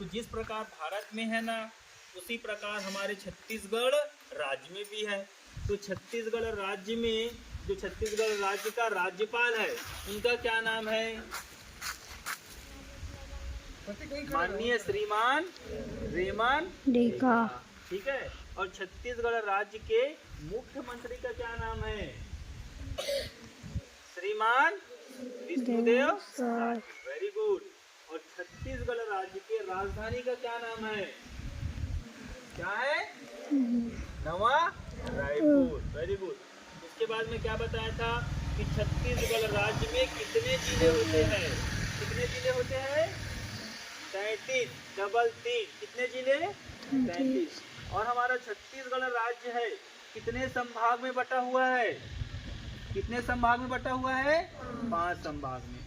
तो जिस प्रकार भारत में है ना, उसी प्रकार हमारे छत्तीसगढ़ राज्य में भी है। तो छत्तीसगढ़ राज्य में जो छत्तीसगढ़ राज्य का राज्यपाल है, उनका क्या नाम है? माननीय श्रीमान रेमन डेका। ठीक है। और छत्तीसगढ़ राज्य के मुख्यमंत्री का क्या नाम है? श्रीमान विष्णुदेव साय। Very good. और छत्तीसगढ़ राज्य के राजधानी का क्या नाम है? क्या है? नवा रायपुर। Very good. उसके बाद में क्या बताया था कि छत्तीसगढ़ राज्य में कितने जिले होते हैं? कितने जिले होते हैं? 33 डबल 3। कितने जिले? 33। और हमारा छत्तीसगढ़ राज्य है कितने संभाग में बटा हुआ है? कितने संभाग में बटा हुआ है? 5 संभाग में।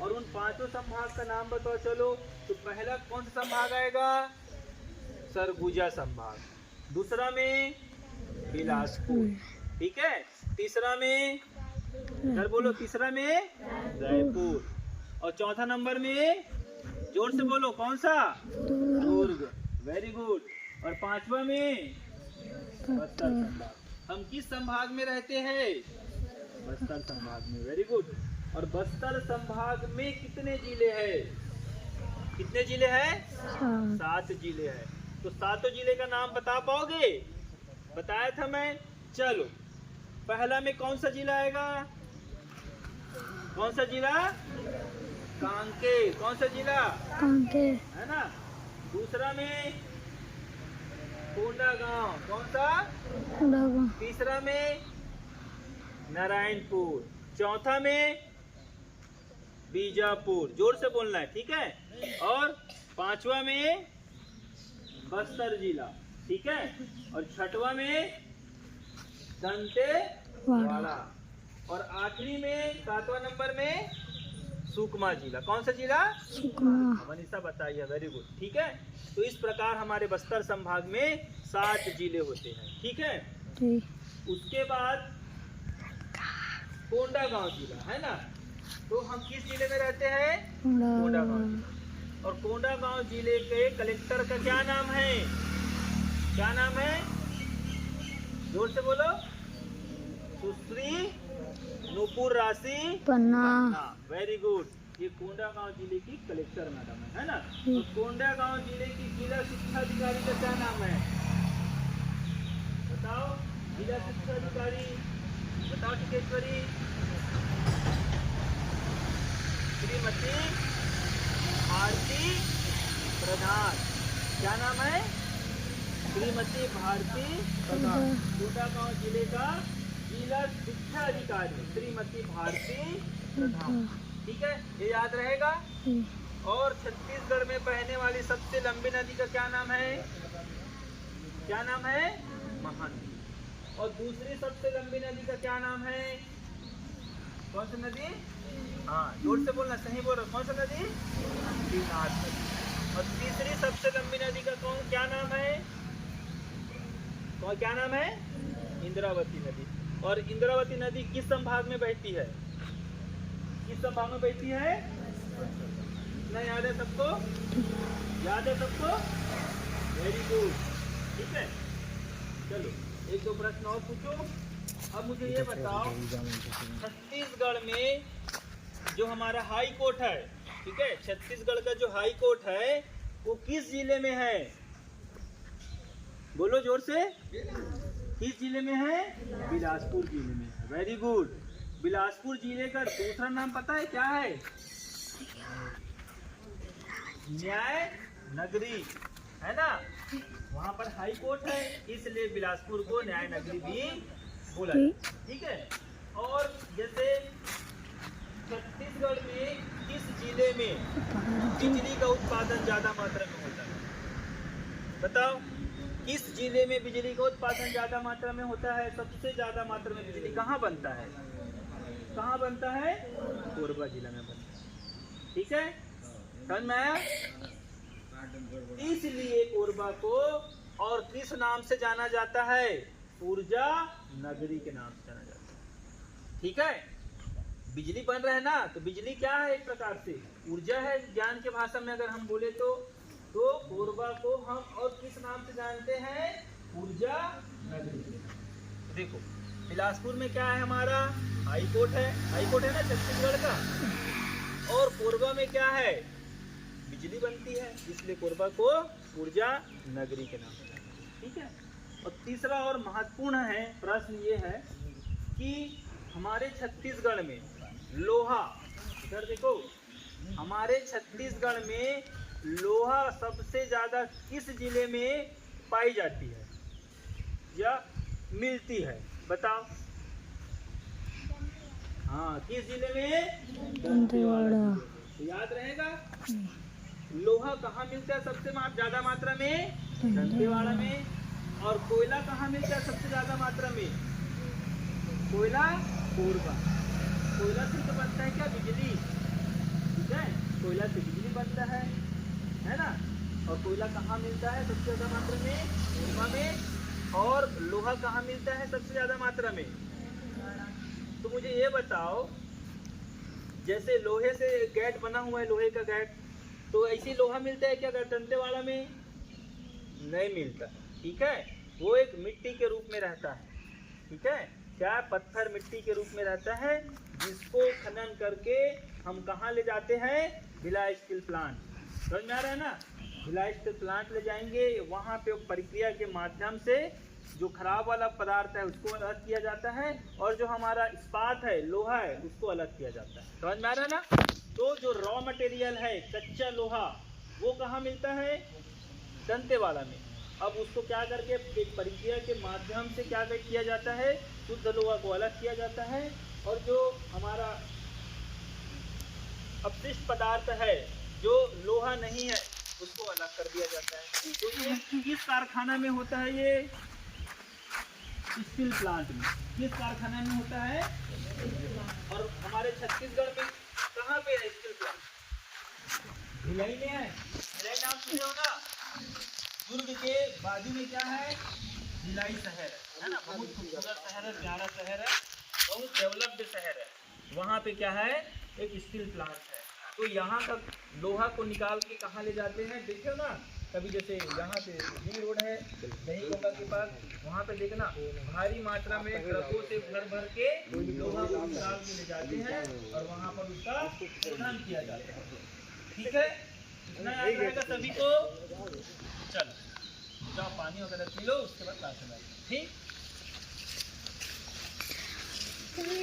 और उन 5 संभाग का नाम बताओ चलो। तो पहला कौन सा संभाग आएगा? सरगुजा संभाग। दूसरा में बिलासपुर। ठीक है। तीसरा में इधर बोलो, तीसरा में रायपुर। और चौथा नंबर में जोर से बोलो, कौन सा? दुर्ग। Very good. और 5वां में बस्तर संभाग। हम किस संभाग में रहते हैं? बस्तर संभाग में। Very good. और बस्तर संभाग में कितने जिले हैं? कितने जिले हैं? 7 जिले हैं। तो 7 जिले का नाम बता पाओगे? बताया था मैं। चलो, पहला में कौन सा जिला आएगा? कौन सा जिला? कांकेर। कौन सा जिला? कांकेर, है ना। दूसरा में कोंडागांव। कौन सा? कोंडागांव। तीसरा में नारायणपुर। चौथा में बीजापुर। जोर से बोलना है, ठीक है। और 5वां में बस्तर जिला। ठीक है। और 6वां में दंतेवाड़ा। और आखिरी में 7वां नंबर में सुकमा जिला। कौन सा जिला? सुकमा। मनीषा बताइए। Very good. ठीक है। तो इस प्रकार हमारे बस्तर संभाग में 7 जिले होते हैं। ठीक है। उसके बाद कोंडागांव जिला, है ना। तो हम किस जिले में रहते हैं? कोंडागांव जिला। और कोंडागांव जिले के कलेक्टर का क्या नाम है? क्या नाम है? जोर से बोलो। सुश्री नुपुर राशि पन्ना। Very good. ये कोंडागांव जिले की कलेक्टर मैडम है ना। तो कोंडागांव जिले की जिला शिक्षा अधिकारी का क्या नाम है? बताओ। जिला शिक्षा अधिकारी बताओ। टिकेश्वरी। श्रीमती भारती प्रधान। क्या नाम है? श्रीमती भारती प्रधान। कोंडागांव जिले का जिला शिक्षा अधिकारी श्रीमती भारती प्रधान। ठीक है, ये याद रहेगा। और छत्तीसगढ़ में बहने वाली सबसे लंबी नदी का क्या नाम है? क्या नाम है? महानदी। और दूसरी सबसे लंबी नदी का क्या नाम है? कौन सी नदी? हाँ, जोर से बोलना, सही बोल रहे। कौन सी नदी? शिवनाथ नदी। और तीसरी सबसे लंबी नदी का क्या नाम है? क्या नाम है? इंद्रावती नदी। और इंद्रावती नदी किस संभाग में बहती है? किस संभाग में बहती है? इतना याद है सबको? याद है सबको? Very good. ठीक है। चलो, 1-2 प्रश्न और पूछो। अब मुझे ये बताओ, छत्तीसगढ़ में जो हमारा हाई कोर्ट है, ठीक है, छत्तीसगढ़ का जो हाई कोर्ट है वो किस जिले में है? बोलो जोर से। किस जिले में है? बिलासपुर जिले में है। Very good. बिलासपुर जिले का दूसरा नाम पता है क्या है? न्याय नगरी, है ना। वहाँ पर हाई कोर्ट है, इसलिए बिलासपुर को न्याय नगरी भी बोला जाता है। ठीक है। और जैसे छत्तीसगढ़ में किस जिले में बिजली का उत्पादन ज्यादा मात्रा में होता है? बताओ। किस जिले में बिजली का उत्पादन ज्यादा मात्रा में होता है? सबसे ज्यादा मात्रा में बिजली कहाँ बनता है? कहाँ बनता है? कोरबा जिला में बनता है। ठीक है, समझ में आया? इसलिए कोरबा को और किस नाम से जाना जाता है? ऊर्जा नगरी के नाम से जाना जाता है। ठीक है। बिजली बन रहा है ना, तो बिजली क्या है? एक प्रकार से ऊर्जा है। ज्ञान के भाषा में अगर हम बोले तो हम और किस नाम से जानते हैं? ऊर्जा नगरी। देखो बिलासपुर में क्या है हमारा? हाई कोर्ट है, हाई कोर्ट है ना छत्तीसगढ़ का। और कोरबा में क्या है? बिजली बनती है, इसलिए कोरबा को ऊर्जा नगरी के नाम से। ठीक है। और तीसरा और महत्वपूर्ण है प्रश्न ये है कि हमारे छत्तीसगढ़ में लोहा, इधर देखो, हमारे छत्तीसगढ़ में लोहा सबसे ज्यादा किस जिले में पाई जाती है या मिलती है? बताओ। हाँ, किस जिले में? दंतेवाड़ा। तो याद रहेगा, लोहा कहाँ मिलता है सबसे ज्यादा मात्रा में? दंतेवाड़ा में। और कोयला कहाँ मिलता है सबसे ज्यादा मात्रा में? कोयला कोरबा। कोयला से तो बनता है क्या? बिजली। ठीक है, कोयला से बिजली बनता है ना। और कोयला कहाँ मिलता है सबसे ज्यादा मात्रा में? कोरबा में। और लोहा कहाँ मिलता है सबसे ज्यादा मात्रा में? तो मुझे ये बताओ, जैसे लोहे से गेट बना हुआ है, लोहे का गेट, तो ऐसे लोहा मिलता है क्या दंतेवाड़ा में? नहीं मिलता। ठीक है, वो एक मिट्टी के रूप में रहता है। ठीक है, क्या? पत्थर मिट्टी के रूप में रहता है, जिसको खनन करके हम कहाँ ले जाते हैं? Bhilai steel plant. समझ में आ रहा है ना? भिलाई स्टील प्लांट ले जाएंगे, वहाँ पे प्रक्रिया के माध्यम से जो खराब वाला पदार्थ है उसको अलग किया जाता है, और जो हमारा इस्पात है, लोहा है, उसको अलग किया जाता है। समझ में आ रहा है ना? तो जो रॉ मटेरियल है, कच्चा लोहा, वो कहाँ मिलता है? दंतेवाड़ा में। अब उसको क्या करके एक प्रक्रिया के माध्यम से क्या किया जाता है? शुद्ध लोहा को अलग किया जाता है, और जो हमारा अपशिष्ट पदार्थ है, जो लोहा नहीं है, उसको अलग कर दिया जाता है। तो ये किस कारखाना में होता है? ये स्टील प्लांट में। किस कारखाना में होता है? और हमारे छत्तीसगढ़ में कहाँ पे है स्टील प्लांट? भिलाई में है। भिलाई नाम सुने होगा? दुर्ग के बाजू में क्या है? भिलाई शहर है ना, बहुत खूबसूरत शहर है, प्यारा शहर है, बहुत डेवलप्ड शहर है। वहाँ पे क्या है? एक स्टील प्लांट है। तो यहाँ का लोहा को निकाल के कहाँ ले जाते हैं? देखो ना कभी, जैसे यहाँ पे रिंग रोड है दही कोंगा के पास, वहाँ पे देखना भारी मात्रा में ट्रकों से भर भर के लोहा को निकाल के ले जाते हैं, और वहाँ पर उसका शोधन किया जाता है। ठीक है, इतना याद रहेगा सभी को। चलो जाओ पानी वगैरह पी लो, उसके बाद क्लास में। ठीक।